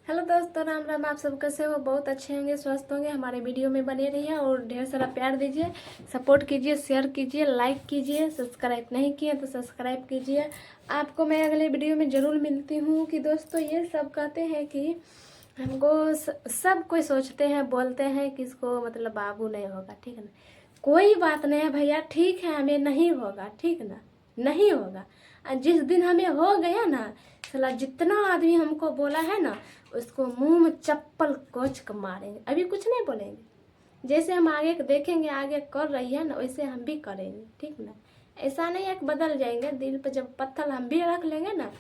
Hello दोस्तों, राम राम। आप सब कैसे हो? बहुत अच्छे होंगे, स्वस्थ होंगे। हमारे वीडियो में बने रहिए और ढेर सारा प्यार दीजिए, सपोर्ट कीजिए, शेयर कीजिए, लाइक कीजिए। सब्सक्राइब नहीं किए तो सब्सक्राइब कीजिए। आपको मैं अगले वीडियो में ज़रूर मिलती हूँ। कि दोस्तों ये सब कहते हैं कि हमको सब कोई सोचते हैं, बोलते हैं कि इसको मतलब बाबू नहीं होगा, ठीक है ना। कोई बात नहीं है भैया, ठीक है, हमें नहीं होगा, ठीक ना, नहीं होगा। और जिस दिन हमें हो गया ना, साला जितना आदमी हमको बोला है ना, उसको मुंह में चप्पल कोच कर मारेंगे। अभी कुछ नहीं बोलेंगे। जैसे हम आगे देखेंगे, आगे कर रही है ना, वैसे हम भी करेंगे, ठीक ना। ऐसा नहीं है कि बदल जाएंगे। दिल पर जब पत्थर हम भी रख लेंगे ना,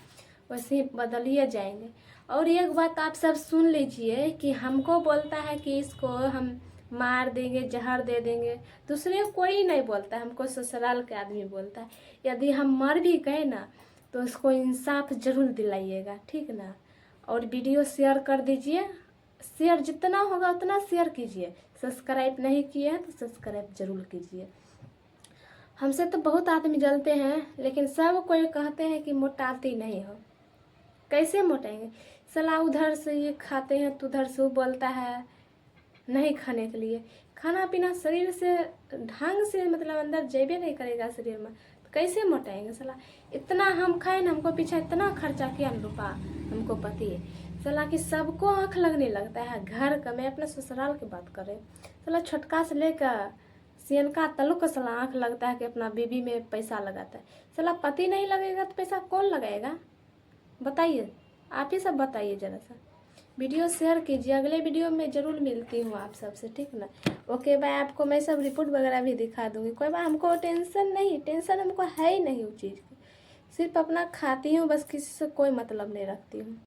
वैसे ही बदलिए जाएंगे। और एक बात आप सब सुन लीजिए कि हमको बोलता है कि इसको हम मार देंगे, जहर दे देंगे। दूसरे को कोई नहीं बोलता, हमको ससुराल के आदमी बोलता है। यदि हम मर भी गए ना, तो उसको इंसाफ जरूर दिलाइएगा, ठीक ना। और वीडियो शेयर कर दीजिए। शेयर जितना होगा उतना शेयर कीजिए। सब्सक्राइब नहीं किए हैं तो सब्सक्राइब जरूर कीजिए। हमसे तो बहुत आदमी जलते हैं, लेकिन सब कोई कहते हैं कि मोटाती नहीं हो। कैसे मोटाएंगे? सलाह उधर से ये खाते हैं तो उधर से वो बोलता है नहीं खाने के लिए। खाना पीना शरीर से ढंग से मतलब अंदर जेबे नहीं करेगा शरीर में, तो कैसे मोटाएंगे? सलाह इतना हम खाए ना, हमको पीछे इतना खर्चा किया ना रुपा, हमको पति है सलाह कि सबको आँख लगने लगता है घर का। मैं अपने ससुराल की बात कर रही हूँ। सलाह छोटका से लेकर सियनका तलुक का सलाह आँख लगता है कि अपना बीबी में पैसा लगाता है। सलाह पति नहीं लगेगा तो पैसा कौन लगाएगा? बताइए, आप ही सब बताइए जरा सा। वीडियो शेयर कीजिए। अगले वीडियो में ज़रूर मिलती हूँ आप सबसे, ठीक ना। Okay bye. आपको मैं सब रिपोर्ट वगैरह भी दिखा दूँगी। कोई बात, हमको टेंशन नहीं, टेंशन हमको है ही नहीं उस चीज़ की। सिर्फ अपना खाती हूँ बस, किसी से कोई मतलब नहीं रखती हूँ।